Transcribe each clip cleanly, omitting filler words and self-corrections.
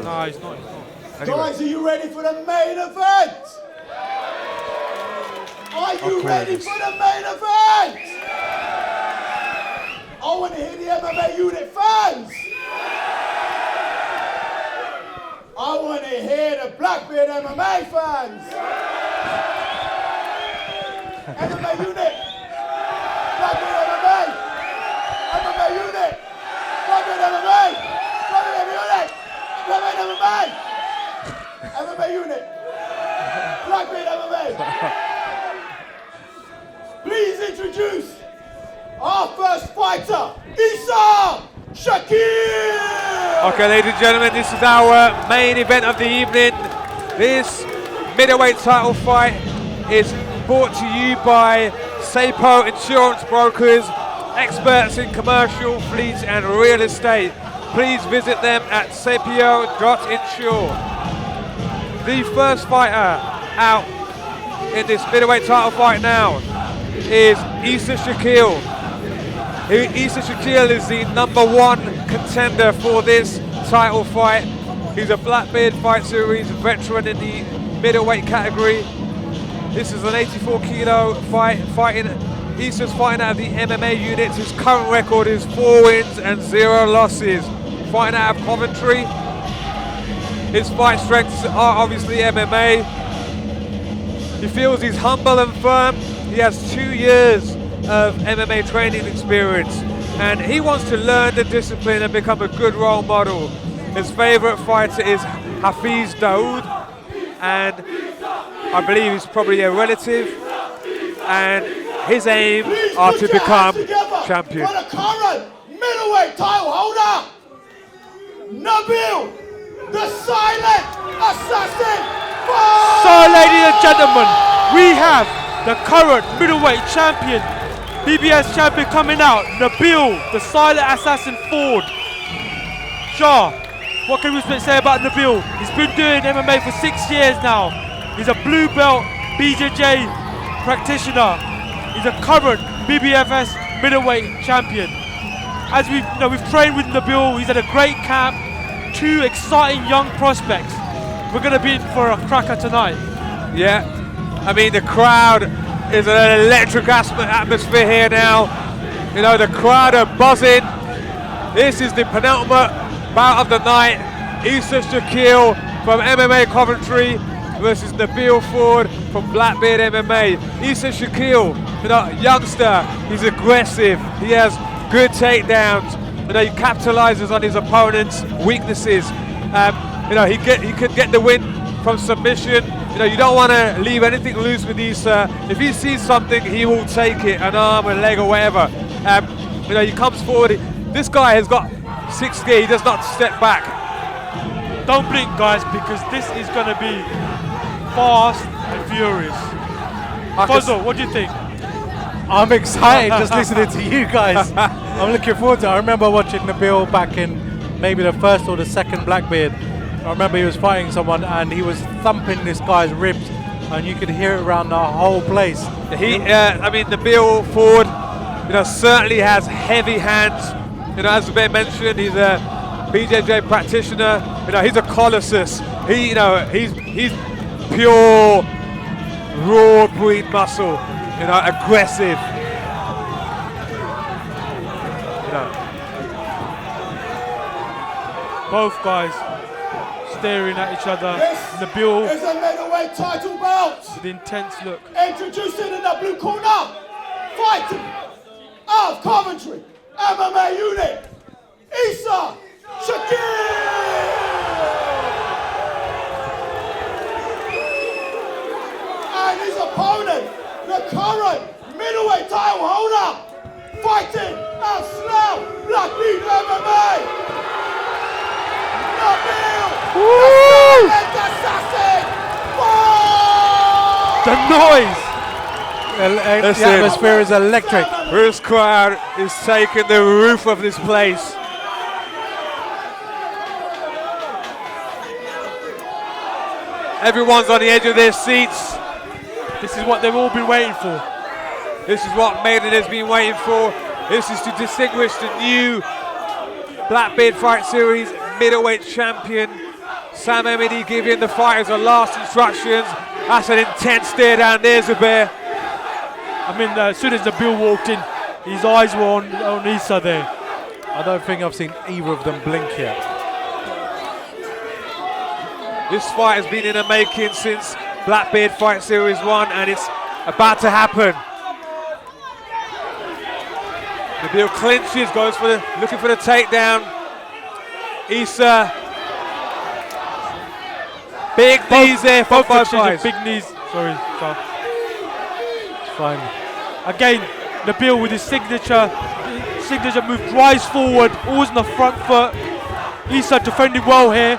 No, he's not. Anyway. Guys, are you ready for the main event? Are you ready for the main event? I want to hear the MMA unit fans. I want to hear the Blackbeard MMA fans. MMA unit. Blackbeard MMA. MMA unit. Blackbeard MMA. Blackbeard unit. Blackbeard MMA. MMA unit. Blackbeard MMA. Please introduce our first fighter, Esah Shakeel! Okay, ladies and gentlemen, this is our main event of the evening. This middleweight title fight is brought to you by Sapo Insurance Brokers, experts in commercial, fleet and real estate. Please visit them at sapo.insure. The first fighter out in this middleweight title fight now is Esah Shakeel. Esah Shakeel is the #1 contender for this title fight. He's a Blackbeard Fight Series veteran in the middleweight category. This is an 84 kilo fight. Esah's fighting out of the MMA unit. His current record is 4 wins and 0 losses. Fighting out of Coventry. His fight strengths are obviously MMA. He feels he's humble and firm. He has 2 years of MMA training experience, and he wants to learn the discipline and become a good role model. His favorite fighter is Hafiz Daoud, and I believe he's probably a relative, and his aim are to become champion. For the current middleweight title holder, Nabil, the silent assassin. So, ladies and gentlemen, we have the current middleweight champion, BBFS champion coming out, Nabil, the silent assassin Forde. Shah, what can we say about Nabil? He's been doing MMA for 6 years now. He's a blue belt BJJ practitioner. He's a current BBFS middleweight champion. As we've trained with Nabil, he's at a great camp, 2 exciting young prospects. We're going to be in for a cracker tonight. Yeah, I mean the crowd is an electric atmosphere here now. You know, the crowd are buzzing. This is the penultimate bout of the night. Esah Shakeel from MMA Coventry versus Nabil Forde from Blackbeard MMA. Esah Shakeel, you know, youngster, he's aggressive, he has good takedowns, you know, he capitalizes on his opponent's weaknesses. You know, he could get the win from submission. You know, you don't want to leave anything loose with Esah. If he sees something, he will take it, an arm, a leg, or whatever. You know, he comes forward. This guy has got 6 gear. He does not step back. Don't blink, guys, because this is going to be fast and furious. Fozzo, what do you think? I'm excited just listening to you guys. I'm looking forward to it. I remember watching Nabil back in maybe the first or the second Blackbeard. I remember he was fighting someone and he was thumping this guy's ribs, and you could hear it around the whole place. I mean, Nabil Forde, you know, certainly has heavy hands. You know, as Ben mentioned, he's a BJJ practitioner. You know, he's a colossus. He's pure raw breed muscle. You know, aggressive. You know. Both guys staring at each other. Nabil is a middleweight title bout. with intense look. Introducing in the blue corner, fighting out of Coventry, MMA unit, Esah Shakeel. And his opponent, the current middleweight title holder, fighting out of Slough, Blackbeard MMA. Nabil, the silent assassin. The noise! The atmosphere is electric. This crowd is taking the roof of this place. Everyone's on the edge of their seats. This is what they've all been waiting for. This is what Maidenhead has been waiting for. This is to distinguish the new Blackbeard Fight Series middleweight champion. Sam Emedy giving the fighters the last instructions. That's an intense stare down there, Zubair. I mean, as soon as Nabil walked in, his eyes were on Esah there. I don't think I've seen either of them blink yet. This fight has been in the making since Blackbeard Fight Series 1, and it's about to happen. Nabil clinches, goes for looking for the takedown. Esah, big knees there for both guys. Big knees. Sorry, Carl. It's fine. Again, Nabil with his signature move, drives forward, always on the front foot. Esah defending well here.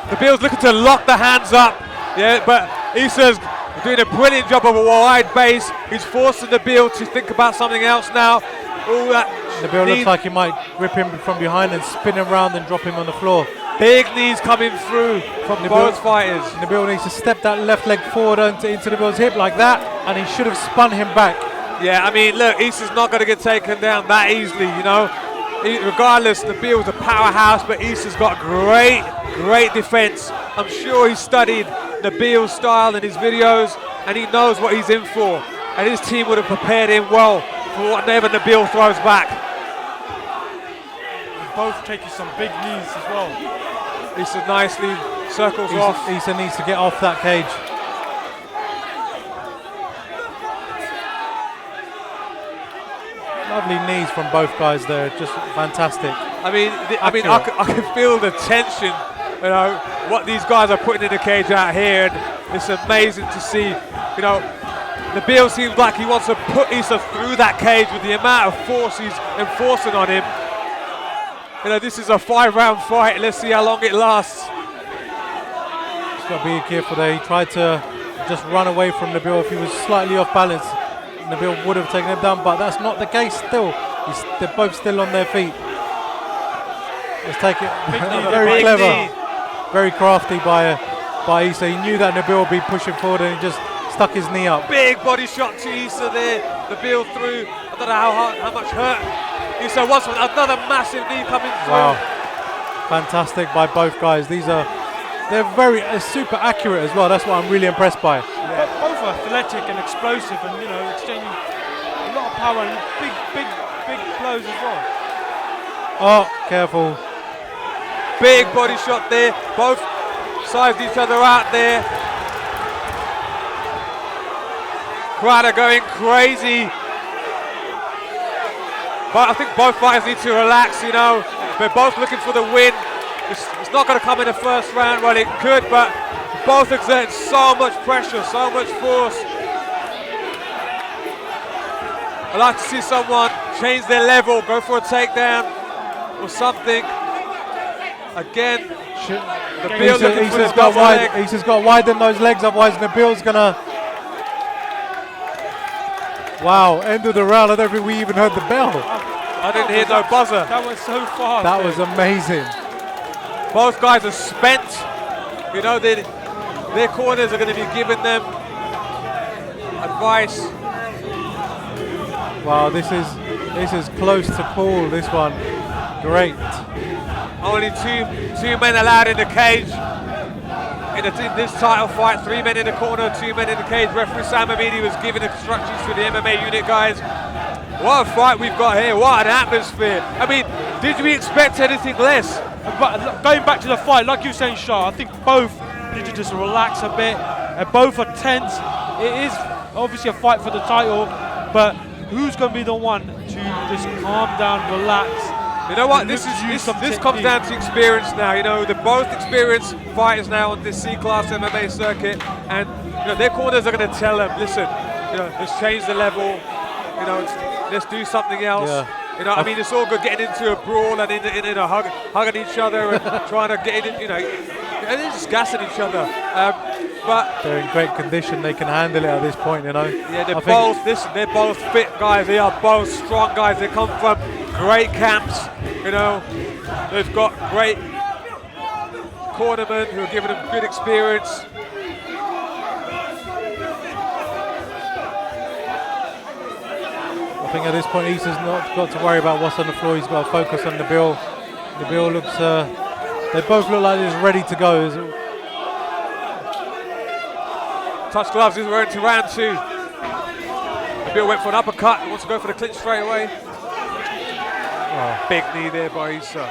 Nabil's looking to lock the hands up, yeah, but Esah's doing a brilliant job of a wide base. He's forcing Nabil to think about something else now. All that Nabil looks like he might rip him from behind and spin him around and drop him on the floor. big knees coming through from both fighters. Nabil needs to step that left leg forward into Nabil's hip like that, and he should have spun him back. Yeah, I mean, look, Esah's not going to get taken down that easily, you know. Regardless, Nabil's a powerhouse, but Esah's got great defense. I'm sure he studied Nabil's style in his videos, and he knows what he's in for. And his team would have prepared him well for whatever Nabil throws back. Both taking some big knees as well. Esah nicely circles off. Esah needs to get off that cage. Lovely knees from both guys there, just fantastic. I mean, I can feel the tension, you know, what these guys are putting in the cage out here, and it's amazing to see. You know, Nabil seems like he wants to put Esah through that cage with the amount of force he's enforcing on him. You know, this is a 5-round fight. Let's see how long it lasts. He's got to be careful there. He tried to just run away from Nabil. If he was slightly off balance, Nabil would have taken him down, but that's not the case still. They're both still on their feet. Let's take it. Very clever. Very crafty by Esah. He knew that Nabil would be pushing forward, and he just stuck his knee up. Big body shot to Esah there. Nabil through. I don't know how much hurt Esah was. Another massive knee coming through. Wow. Fantastic by both guys. They're very super accurate as well. That's what I'm really impressed by. Yeah. Both are athletic and explosive, and you know, exchanging a lot of power and big blows as well. Oh, careful. Big body shot there. Both sized each other out there. Crowd are going crazy. But I think both fighters need to relax, you know. They're both looking for the win. It's not going to come in the first round. Well, it could, but both exert so much pressure, so much force. I'd like to see someone change their level, go for a takedown or something. Again, Nabil looking for his double leg. Esah's got to widen those legs, otherwise Nabil's going to... Wow, end of the round. I don't think we even heard the bell. I didn't hear no buzzer. That was so fast. That was amazing. Both guys are spent. You know, their corners are going to be giving them advice. Wow, this is close to Paul, this one. Great. Only two men allowed in the cage. In this title fight, 3 men in the corner, 2 men in the cage. Referee Sam Emedy was giving instructions to the MMA unit guys. What a fight we've got here, what an atmosphere. I mean, did we expect anything less? But going back to the fight, like you were saying, Shah, I think both need to just relax a bit. Both are tense. It is obviously a fight for the title, but who's going to be the one to just calm down, relax? You know what? This comes down to experience now. You know, they're both experienced fighters now on this C-class MMA circuit, and you know, their corners are going to tell them, listen, you know, let's change the level. You know, let's do something else. Yeah. You know, I mean, it's all good getting into a brawl and in a hugging each other and trying to get in. You know, and they're just gassing each other. But they're in great condition. They can handle it at this point. You know. Yeah, they're both fit guys. They are both strong guys. They come from great camps. You know, they've got great cornermen who are giving them good experience. I think at this point Esah's not got to worry about what's on the floor. He's got to focus on Nabil. Nabil looks They both look like they're ready to go. Touch gloves, he's wearing to round 2. Nabil went for an uppercut, he wants to go for the clinch straight away. Oh, big knee there by Esah.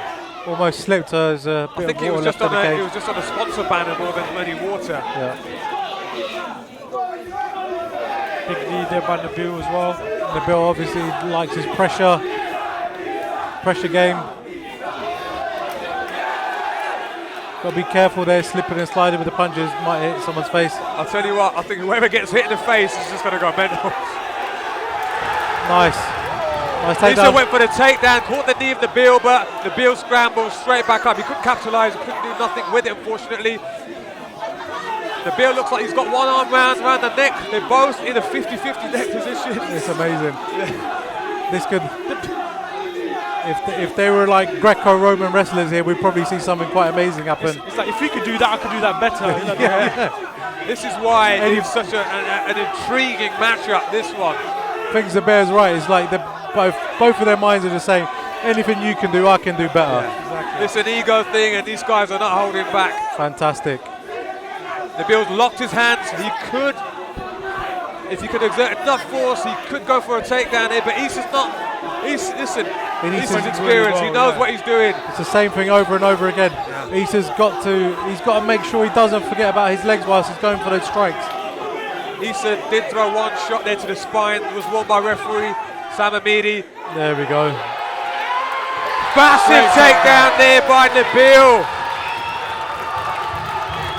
Almost slipped as a bit I think of he water was just left on in the a, cage. he was just on a sponsor banner more than any water. Yeah. Big knee there by Nabil as well. Nabil obviously likes his pressure game. Got to be careful there, slipping and sliding with the punches, might hit someone's face. I'll tell you what, I think whoever gets hit in the face is just going to go mental. Nice Esah takedown. went for the takedown, caught the knee of Nabil, but Nabil scrambled straight back up. He couldn't capitalise, he couldn't do nothing with it, unfortunately. Nabil looks like he's got one arm round the neck. They're both in a 50-50 neck position. It's amazing. This could, if they were like Greco-Roman wrestlers here, we'd probably see something quite amazing happen. It's like if we could do that, I could do that better. This is why it's such an intriguing matchup, this one. Things the Bears right. It's like both of their minds are just saying, anything you can do, I can do better. Yeah, exactly. It's an ego thing, and these guys are not holding back. Fantastic. Nabil's locked his hands. He could, if he could exert enough force, he could go for a takedown here, but Esah's not. Listen, Esah's experienced. He knows what he's doing. It's the same thing over and over again. Yeah. Esah's got to make sure he doesn't forget about his legs whilst he's going for those strikes. Esah did throw one shot there to the spine. It was won by referee Sam Amidi. There we go. Massive takedown there by Nabil.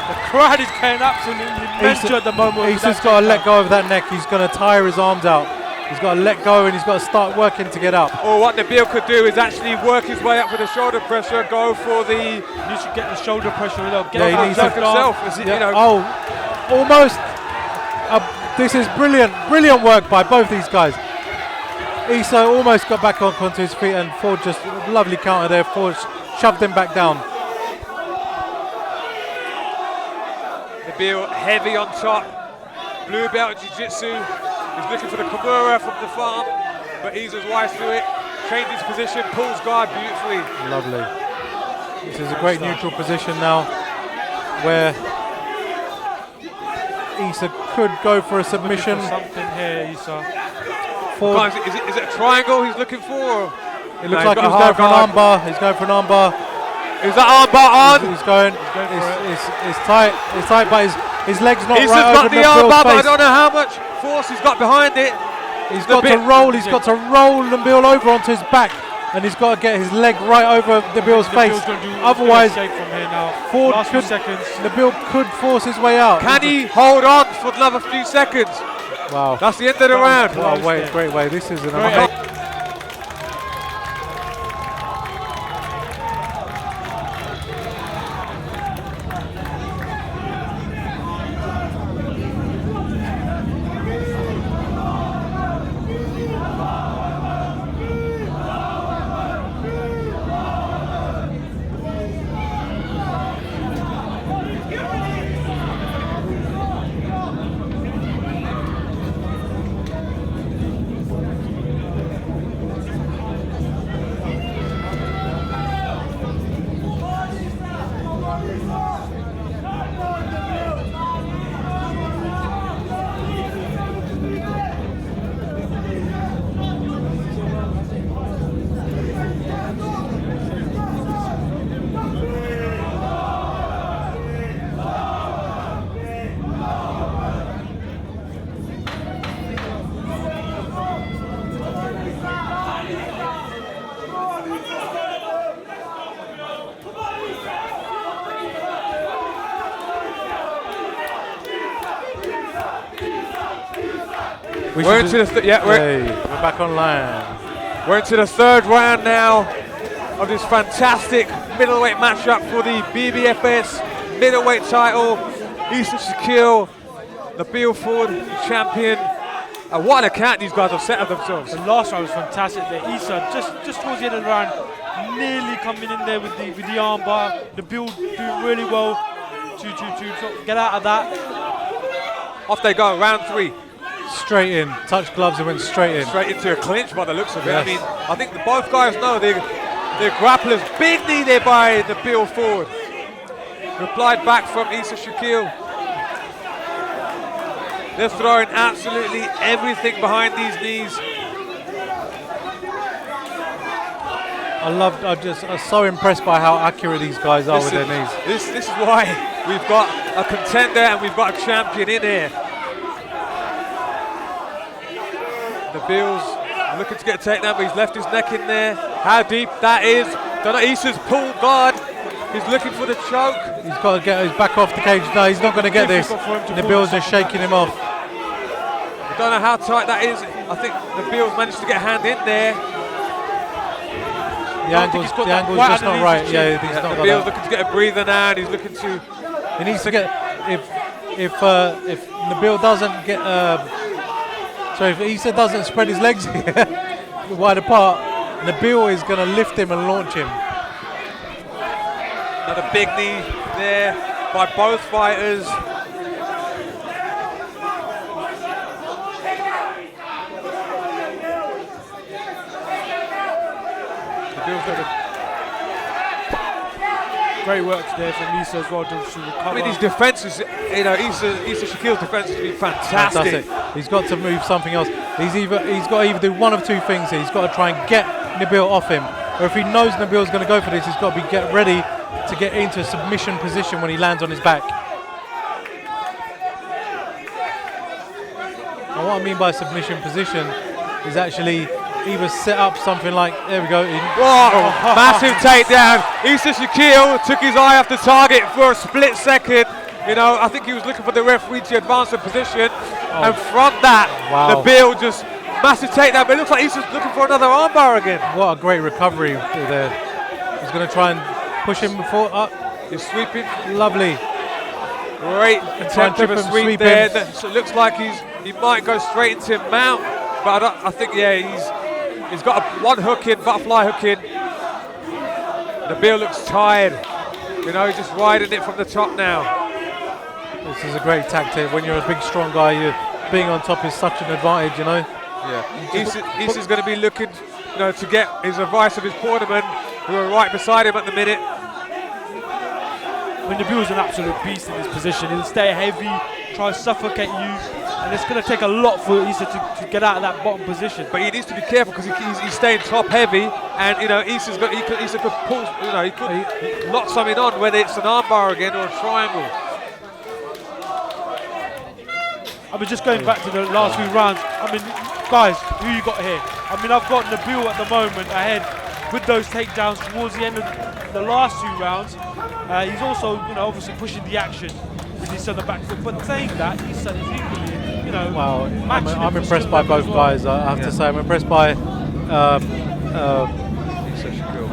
The crowd is going absolutely mental at the moment. Esah's got to let go of that neck. He's going to tire his arms out. He's got to let go and he's got to start working to get up. Or what Nabil could do is actually work his way up with the shoulder pressure, go for the... He should get the shoulder pressure. Get he needs himself. Almost. This is brilliant work by both these guys. Esah almost got back onto his feet and Forde just lovely counter there. Forde shoved him back down. Nabil heavy on top. Blue belt jiu-jitsu. He's looking for the Kimura from the farm, but Esah's wise to it. Changed his position, pulls guard beautifully. Lovely. This is a great neutral position now, where Esah could go for a submission. Something here, Esah. Guys, is it a triangle he's looking for? It looks like he's going for an armbar. He's going for an armbar. Is that armbar on? He's going. It's tight. It's tight, but his leg's not Esah's right got over the Nabil's armbar, but I face. don't know how much force he's got behind it. He's got to roll. He's got to roll Nabil over onto his back, and he's got to get his leg right over Nabil's face. Otherwise, Forde could. Nabil could force his way out. Can he hold on for another few seconds? Wow. That's the end of the round. Wow, great way. This is an amazing. We're into the we're back online. We're into the third round now of this fantastic middleweight matchup for the BBFS middleweight title. Esah Shakeel, Nabil Forde, champion. And what an account these guys have set of themselves. The last round was fantastic there. Esah just towards the end of the round, nearly coming in there with the armbar. Nabil doing really well to get out of that. Off they go, round 3. Straight in, touch gloves and went straight in. Straight into a clinch by the looks of it. Yes. I mean, I think both guys know the grapplers. Big knee there by Nabil Forde. Replied back from Esah Shakeel. They're throwing absolutely everything behind these knees. I'm so impressed by how accurate these guys are with their knees. This is why we've got a contender and we've got a champion in here. Nabil's looking to get a takedown, but he's left his neck in there. How deep that is. Don't know, Esah's pulled guard. He's looking for the choke. He's got to get his back off the cage. No, he's not going to get this. Nabil's just shaking him off. I don't know how tight that is. I think Nabil's managed to get a hand in there. The angle's just not right. Yeah, he's not Nabil's looking to get a breather now, and he's looking to. He needs to get if Nabil doesn't get. So if Esah doesn't spread his legs wide apart, Nabil is going to lift him and launch him. Another big knee there by both fighters. Great work there from Esah as well to recover. I mean, his defenses, Esah Shakeel's defense has been fantastic. He's got to move something else. He's got to either do one of two things here. He's got to try and get Nabil off him, or if he knows Nabil's going to go for this, he's got to get ready to get into a submission position when he lands on his back. And what I mean by submission position is actually either set up something like, there we go. Massive takedown. Esah Shakeel took his eye off the target for a split second. I think he was looking for the referee to advance the position. And from that, Nabil just massive takedown. But it looks like Esah's looking for another armbar again. What a great recovery there. He's going to try and push him before up. He's sweeping. Lovely. Great attempt of a sweep there. So it looks like he might go straight into mount. But I think, he's got one hook in, butterfly hook in. Nabil looks tired. He's just riding it from the top now. This is a great tactic. When you're a big, strong guy, being on top is such an advantage, Yeah. Esah's going to be looking, to get his advice of his cornermen, who are right beside him at the minute. When Nabil's an absolute beast in this position, he'll stay heavy, try to suffocate you, and it's going to take a lot for Esah to get out of that bottom position. But he needs to be careful because he's staying top heavy, and Esah's got Esah could pull, he could lock something on, whether it's an armbar again or a triangle. I mean, just going back to the last few rounds. I mean, guys, who you got here? I mean, I've got Nabil at the moment ahead with those takedowns towards the end of the last 2 rounds. He's also, obviously pushing the action with Esah on the back foot. But saying that, Esah is equally, Well, I'm impressed by both guys. I have to say, I'm impressed by.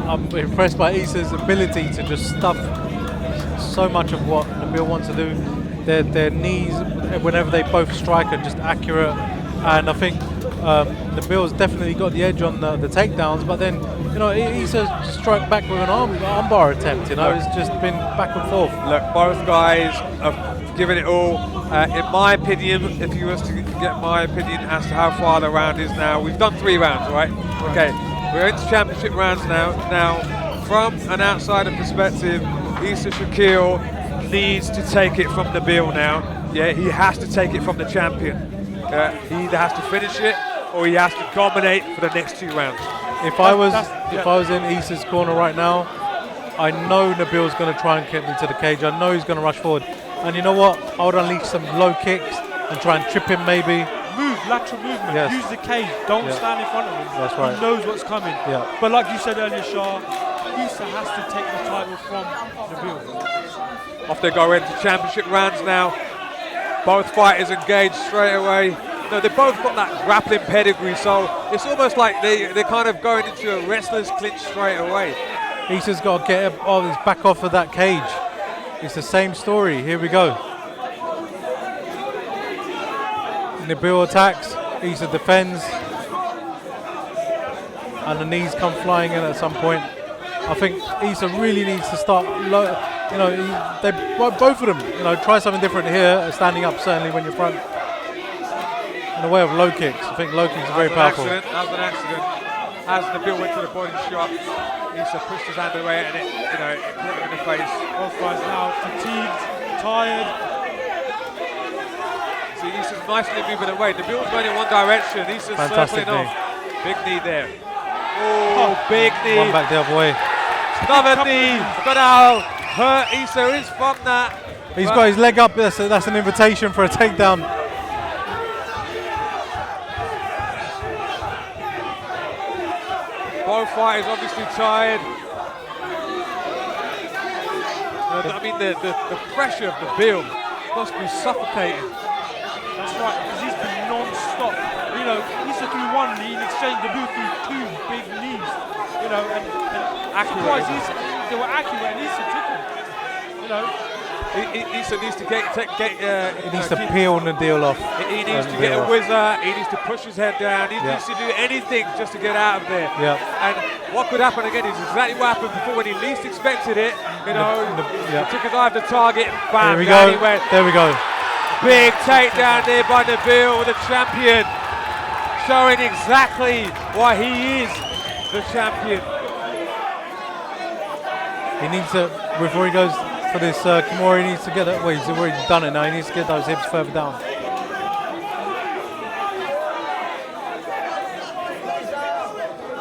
I'm impressed by Esah's ability to just stuff so much of what Nabil wants to do. Their knees, whenever they both strike, are just accurate. And I think Nabil's definitely got the edge on the takedowns, but then Esah struck back with an armbar attempt. It's just been back and forth. Look, both guys have given it all. In my opinion, if you was to get my opinion as to how far the round is now, we've done 3 rounds, right? Okay, we're into championship rounds now. Now, from an outsider perspective, Esah Shakeel needs to take it from Nabil now. Yeah, he has to take it from the champion. He either has to finish it or he has to dominate for the next 2 rounds. If I was in Esah's corner right now, I know Nabil's going to try and get into the cage. I know he's going to rush forward. And you know what? I would unleash some low kicks and try and trip him maybe. Move, lateral movement. Yes. Use the cage. Don't stand in front of him. That's right. He knows what's coming. Yeah. But like you said earlier, Shah, Esah has to take the title from Nabil. Off they go into championship rounds now. Both fighters engaged straight away. They both got that grappling pedigree, so it's almost like they're kind of going into a wrestler's clinch straight away. Esah's got to get his back off of that cage. It's the same story. Here we go. Nabil attacks, Esah defends, and the knees come flying in at some point. I think Esah really needs to start low. They both of them. Try something different here. Standing up certainly when you're front. In the way of low kicks, I think low kicks are very powerful. That was an accident. as Nabil went to the body shot, Esah pushed his hand away and it caught him in the face. Both guys now fatigued, tired. See, Esah's nicely moving away. Nabil's going in one direction. Esah's Fantastic circling knee. off. Big knee there. Oh, big knee. One back the other way. Another knee. I don't know how hurt Esah is from that. He's got his leg up. That's an invitation for a takedown. Both fighters obviously tired. I mean, the pressure of Nabil must be suffocating. That's right, because he's been non-stop. Esah threw one knee in exchange. Nabil threw two big knees. And Accurate. they were accurate, and Esah took them. Esah needs to He needs to peel Nabil off. He needs to get a whizzer. He needs to push his head down. He needs to do anything just to get out of there. Yeah. And what could happen again is exactly what happened before when he least expected it. He took his eye off the target. Bam, There we down go. he went. There we go. Big takedown there by Nabil, the champion, showing exactly why he is the champion. He needs to, before he goes for this Kimura, he needs to get that. Well, he's already done it now. He needs to get those hips further down.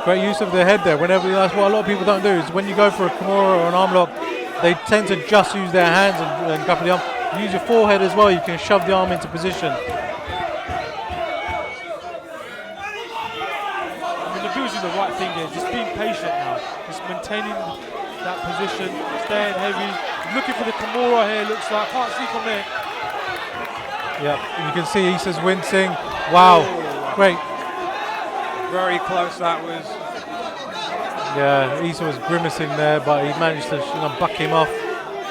Great use of the head there. Whenever that's what a lot of people don't do is when you go for a Kimura or an arm lock, they tend to just use their hands and grab the arm. Use your forehead as well. You can shove the arm into position. Nabil's doing the right thing here, just being patient now, just maintaining that position, staying heavy, looking for the Kimura here, looks like, can't see from there. Yeah, you can see Esah's wincing. Wow, great. Very close that was. Yeah, Esah was grimacing there, but he managed to buck him off.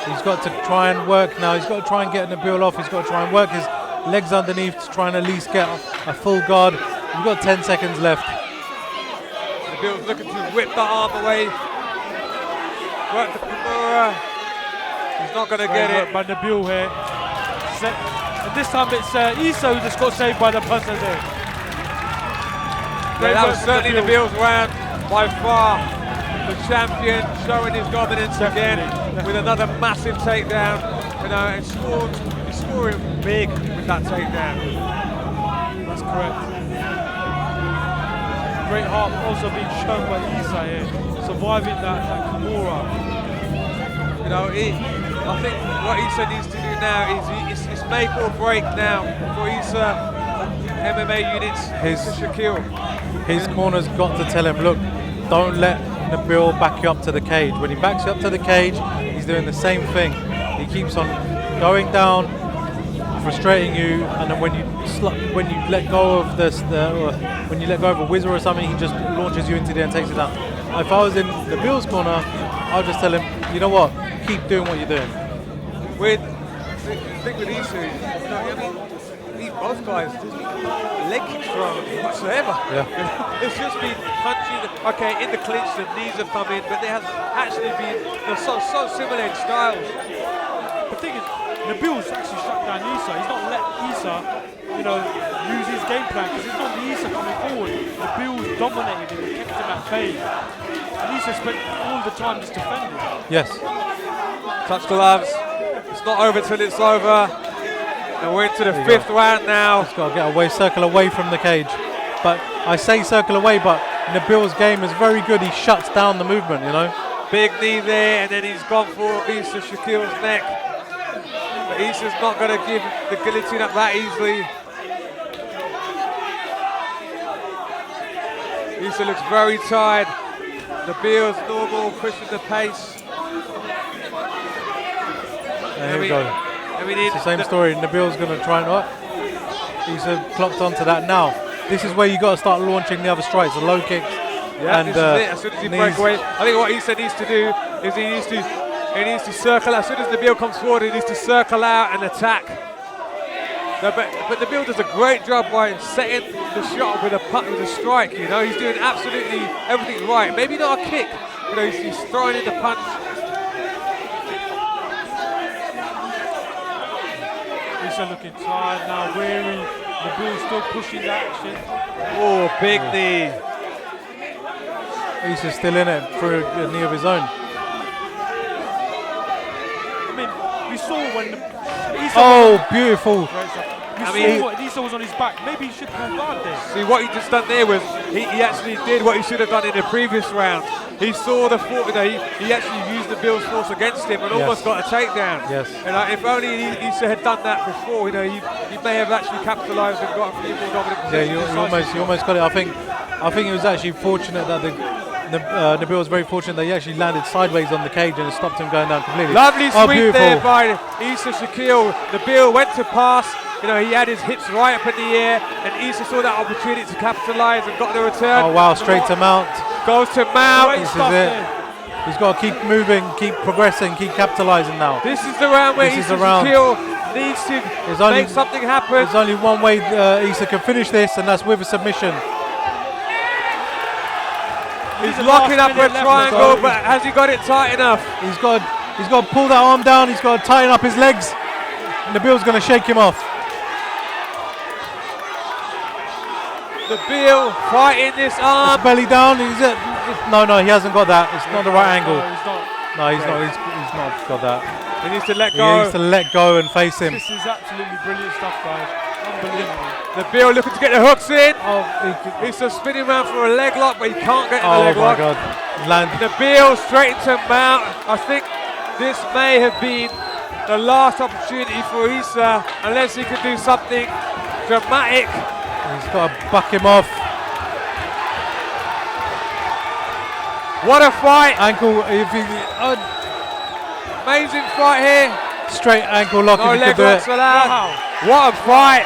He's got to try and work now. He's got to try and get Nabil off. He's got to try and work his legs underneath to try and at least get a full guard. You've got 10 seconds left. Nabil's looking to whip the arm away. Work the Kimura. He's not going to get it. By Nabil here. And this time it's Esah who just got saved by the person there. Yeah, that was certainly Nabil's round by far. The champion showing his dominance again with another massive takedown. And he's scoring big with that takedown. That's correct. Great heart also being shown by Esah here, surviving that Kimura. I think what Esah needs to do now is it's make or break now for Esah. MMA units, Shakeel. His corner's got to tell him, look, don't let Nabil back you up to the cage. When he backs you up to the cage, he's doing the same thing. He keeps on going down, frustrating you, and then when you let go of when you let go of a whizzer or something, he just launches you into there and takes it down. If I was in Nabil's corner, I'll just tell him, you know what, keep doing what you're doing. The thing with Esah, these both guys, leg kicks from whatsoever. Yeah. It's just been punching. Okay, in the clinch, the knees have come in, but they have actually been so similar in styles. The thing is, Nabil's actually shut down Esah. He's not let Esah, use his game plan because it's not the Esah coming forward. Nabil's dominated him and kept him at bay. And Esah spent all the time just defending. Yes. Touch gloves. It's not over till it's over. And we're into the fifth round now. He's got to get away, circle away from the cage. But I say circle away, but Nabil's game is very good. He shuts down the movement, Big knee there, and then he's gone for Esah Shakeel's neck. But Esah's not going to give the guillotine up that easily. Esah looks very tired. Nabil's normal, pushing the pace. And here we go. It's the same story. Nabil's going to try and he's clocked onto that now. This is where you got to start launching the other strikes, the low kicks. Yeah, and this is it. As soon as he breaks away, I think what Esah needs to do is he needs to circle. As soon as Nabil comes forward, he needs to circle out and attack. No, but Nabil does a great job by setting the shot with a strike. He's doing absolutely everything right. Maybe not a kick, but he's throwing in the punch. Esah looking tired now, weary. Nabil still pushing the action. Oh, big knee. Esah's still in it through a knee of his own. I mean, we saw when Esah Oh, beautiful. we saw what Esah was on his back. Maybe he should pull guard there. See, what he just done there was he actually did what he should have done in the previous round. He saw the Forde, he actually used the Bill's force against him and almost got a takedown. Yes. And if only Esah had done that before, he may have actually capitalised and got a few more dominant Yeah, positions. you almost got it. I think he was actually fortunate that Nabil was very fortunate that he actually landed sideways on the cage and stopped him going down completely. Lovely sweep beautiful. there by Esah Shakeel. Nabil went to pass. He had his hips right up in the air, and Esah saw that opportunity to capitalise and got the return. Oh wow, straight to mount. Goes to Mount. Great This stuff is it. there. He's got to keep moving, keep progressing, keep capitalising now. This is the round where This is Esah the round. Shakeel needs to make something happen. There's only one way Esah can finish this, and that's with a submission. He's locking up a triangle, but has he got it tight enough? He's got to pull that arm down. He's got to tighten up his legs. Nabil's going to shake him off. Nabil fighting this arm. Belly down. No, he hasn't got that. It's not the right angle. He's not. No, he's not. He's not got that. He needs to let He go. needs to let go and face him. This is absolutely brilliant stuff, guys. Unbelievable. Nabil looking to get the hooks in. Oh, He's just spinning around for a leg lock, but he can't get in the oh leg my lock. God. Land. Nabil straight into Mount. I think this may have been the last opportunity for Esah, unless he could do something dramatic. He's got to buck him off. What a fight! Ankle. Amazing fight here. Straight ankle lock. No if he leg could do locks it. allowed. Wow. What a fight!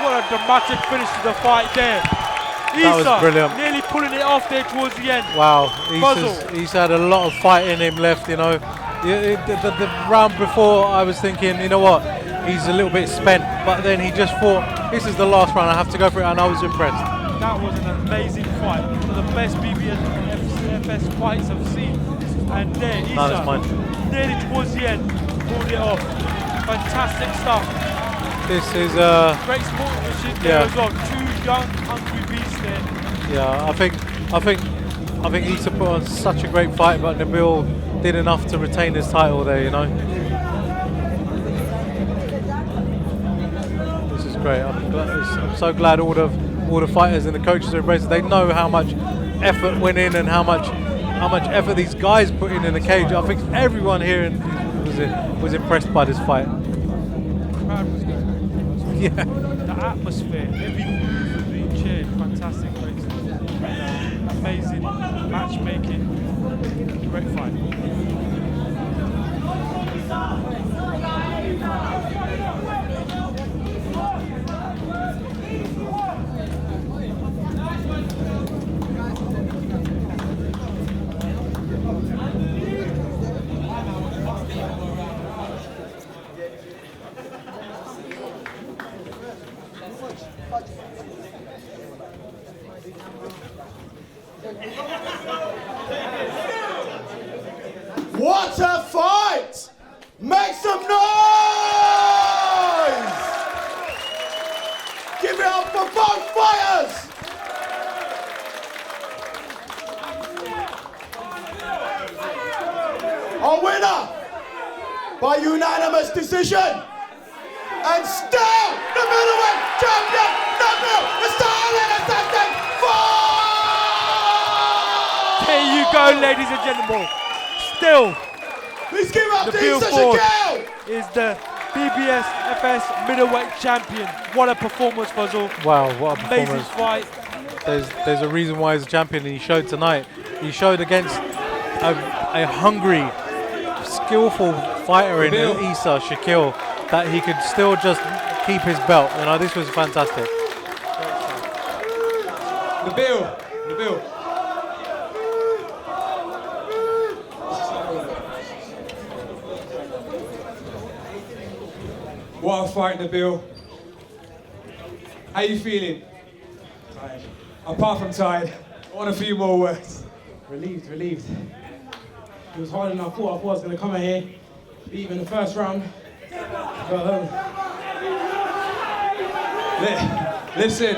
What a dramatic finish to the fight there. That was Esah brilliant. nearly pulling it off there towards the end. Wow, Puzzle. he's had a lot of fight in him left, The round before, I was thinking, you know what, he's a little bit spent, but then he just thought, this is the last round, I have to go for it, and I was impressed. That was an amazing fight. One of the best BBFS fights I've seen. And there, No, that's Esah, mine. nearly towards the end, pulled it off. Fantastic stuff. This is, Great sportsmanship there Yeah. as well. Two young, hungry beasts there. yeah, I think Esah put on such a great fight, but Nabil did enough to retain his title there, This is great. I'm so glad all the fighters and the coaches are embracing. They know how much effort went in and how much effort these guys put in the cage. I think everyone here was impressed by this fight. The crowd was good. Yeah. The atmosphere, every move was being cheered. Fantastic, great stuff. Amazing matchmaking. Great fight. What a fight! Make some noise! Give it up for both fighters! Our winner by unanimous decision, and still the middleweight champion, Nabil the Silent Assassin Forde! There you go, ladies and gentlemen. Still, Please give up to Nabil Esah Forde Shakeel! is the BBFS middleweight champion. What a performance, Fuzzle. Wow, what a Amazing performance. fight. There's a reason why he's a champion, and he showed tonight. He showed against a hungry, skillful fighter in Esah Shakeel that he could still just keep his belt. This was fantastic. Nabil. What a fight, Nabil. How you feeling? Tired. Apart from tired, I want a few more words. Relieved. It was harder than I thought. I was going to come in here, beat him in the first round. But, Listen,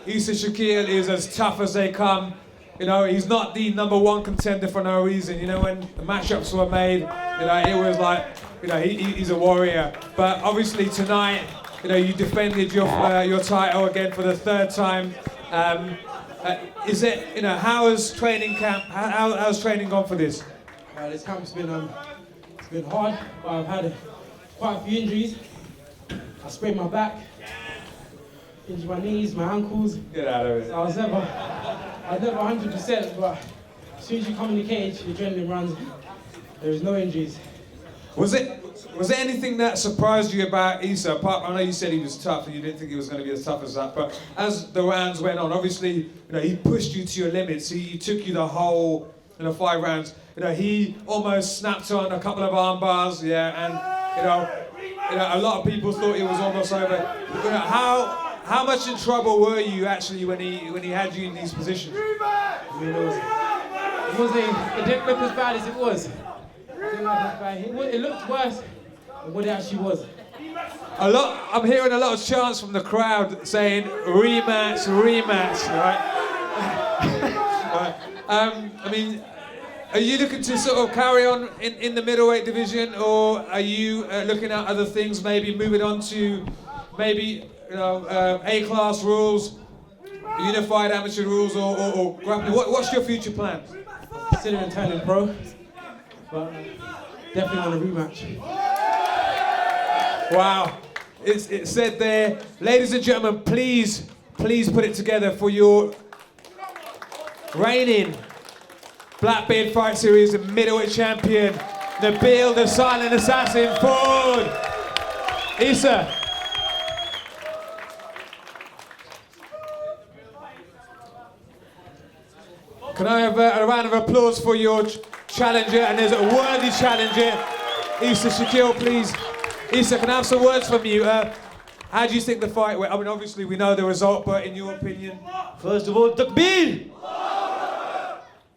Esah Shakeel is as tough as they come. you know, he's not the #1 contender for no reason. You know, when the matchups were made, you know, it was like, you know, he's a warrior. But obviously tonight, you know, you defended your title again for the 3rd time. Is it, you know, how has training camp, how's training gone for this? This camp's been it's been hard, but I've had quite a few injuries. I sprained my back, injured my knees, my ankles. Get out of it. So I was never 100%, but as soon as you come in the cage, the adrenaline runs. There is no injuries. Was there anything that surprised you about Esah? I know you said he was tough and you didn't think he was going to be as tough as that, but as the rounds went on, obviously, you know, he pushed you to your limits. He took you the whole, you know, 5 rounds. You know, he almost snapped on a couple of arm bars, yeah, and you know, a lot of people thought it was almost over. You know, how much in trouble were you actually when he had you in these positions? I mean, it didn't look as bad as it was. It looked worse than what it actually was. I'm hearing a lot of chants from the crowd saying rematch, right? I mean, are you looking to sort of carry on in the middleweight division, or are you looking at other things, maybe moving on to maybe, you know, A-class rules, unified amateur rules, or grappling? What's your future plans? Considering turning pro, but definitely want a rematch. Wow, it said there, ladies and gentlemen, please put it together for your reigning Blackbeard Fight Series middleweight champion, Nabil the Silent Assassin Forde. Esah. Can I have a round of applause for your challenger? And there's a worthy challenger, Esah Shakeel, please. Esah, can I have some words from you? How do you think the fight went? I mean, obviously we know the result, but in your opinion? First of all, Takbir!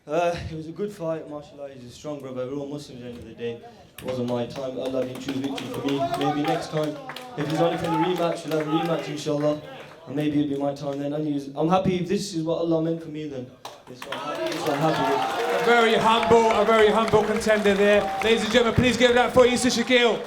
It was a good fight, mashallah, he's a strong brother, we're all Muslims at the end of the day. It wasn't my time, Allah didn't choose victory for me. Maybe next time, if he's only for the rematch, we'll have a rematch inshallah. And maybe it'll be my time then. I'm happy if this is what Allah meant for me then. This one I'm happy with. A very humble contender there. Ladies and gentlemen, please give it up for Esah Shakeel.